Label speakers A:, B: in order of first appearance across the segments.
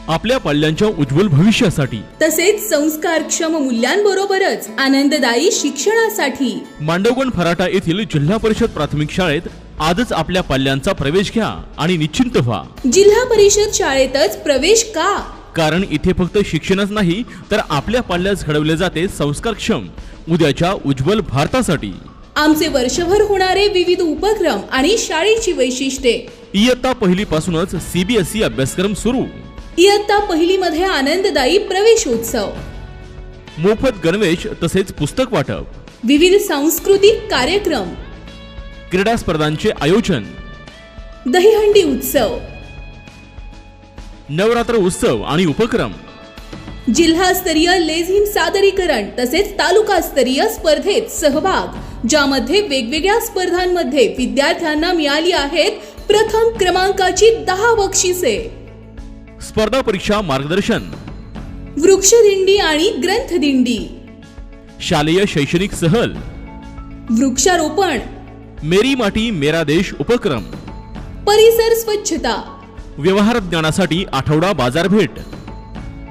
A: आपल्या पाल्यांच्या उज्ज्वल भविष्यासाठी
B: तसेच संस्कारक्षम मूल्यांबरोबरच आनंददायी शिक्षणासाठी
A: मांडवगण फराटा येथील जिल्हा परिषद प्राथमिक शाळेत आजच आपल्या पाल्यांचा प्रवेश घ्या आणि निश्चिंत व्हा।
B: जिल्हा परिषद शाळेतच प्रवेश का?
A: कारण इथे फक्त शिक्षणच नाही तर आपल्या पाल्यास घडवले जाते संस्कारक्षम उद्याच्या उज्ज्वल भारतासाठी।
B: आमचे वर्षभर होणारे विविध उपक्रम आणि शाळेची वैशिष्ट्ये।
A: इयत्ता पहिली पासूनच CBSE अभ्यासक्रम सुरू।
B: इयत्ता पहिली मध्ये आनंददायी प्रवेशोत्सव,
A: मोफत गणवेश तसेच पुस्तक वाटप,
B: विविध सांस्कृतिक कार्यक्रम,
A: क्रीडा स्पर्धांचे आयोजन,
B: दहीहंडी उत्सव,
A: नवरात्र उत्सव आणि उपक्रम,
B: जिल्हास्तरीय लेझिम सादरीकरण तसेच तालुकास्तरीय स्पर्धेत सहभाग, ज्यामध्ये वेगवेगळ्या स्पर्धांमध्ये विद्यार्थ्यांना मिळाली आहेत प्रथम क्रमांकाची 10 बक्षिसे।
A: स्पर्धा परीक्षा मार्गदर्शन,
B: वृक्षदिंडी आणि ग्रंथदिंडी,
A: शालेय शैक्षणिक सहल,
B: वृक्षारोपण,
A: मेरी माटी मेरा देश उपक्रम,
B: परिसर स्वच्छता,
A: व्यवहार ज्ञानासाठी आठवडा बाजार भेट,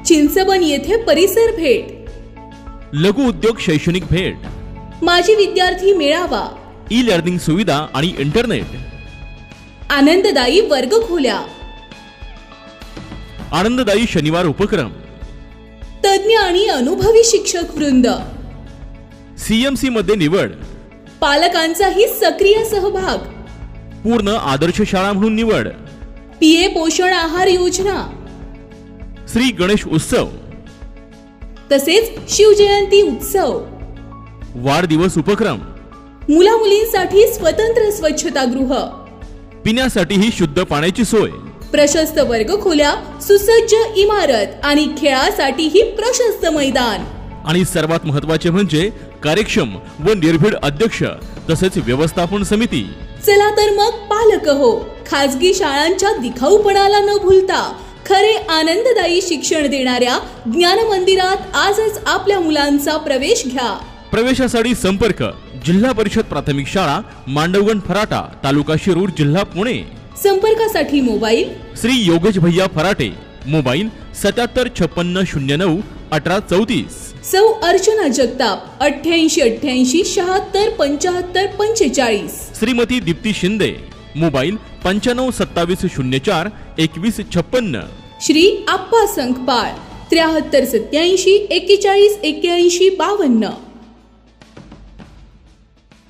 B: चिंचबन येथे परिसर भेट,
A: लघु उद्योग शैक्षणिक भेट,
B: माजी विद्यार्थी मेळावा,
A: ई-लर्निंग सुविधा आणि इंटरनेट,
B: आनंददायी वर्गखोल्या,
A: आनंददायी शनिवार उपक्रम,
B: तज्ञ आणि अनुभवी शिक्षक वृंद,
A: CMC मध्ये निवड,
B: पालकांचाही सक्रिय सहभाग,
A: पूर्ण आदर्श शाळा म्हणून निवड,
B: PA पोषण आहार योजना,
A: श्री गणेश उत्सव,
B: तसेच शिवजयंती उत्सव,
A: वाढदिवस उपक्रम,
B: मुला मुलींसाठी स्वतंत्र स्वच्छतागृह,
A: पिण्यासाठीही शुद्ध पाण्याची सोय,
B: प्रशस्त वर्गखोल्या, सुसज्ज इमारत आणि खेळासाठीही प्रशस्त मैदान,
A: आणि सर्वात महत्त्वाचे म्हणजे कार्यक्षम व निर्भीड अध्यक्ष तसेच व्यवस्थापन समिती।
B: चला तर मग पालक हो, खाजगी शाळांच्या दिखाऊपणाला न भूलता खरे आनंददायी शिक्षण देणाऱ्या ज्ञान मंदिरात आजच आपल्या मुलांचा प्रवेश घ्या।
A: प्रवेशासाठी संपर्क जिल्हा परिषद प्राथमिक शाळा मांडवगण फराटा तालुका शिरूर जिल्हा पुणे।
B: संपर्कासाठी मोबाईल
A: श्री योगेश भैया फराटे, मोबाईल 775609 1834,
B: सौ अर्चना जगताप 8888 76 75 45,
A: श्रीमती दीप्ती शिंदे, मोबाईल 952704 2156,
B: श्री आप्पा संखपाळ 73 87 41 81 52।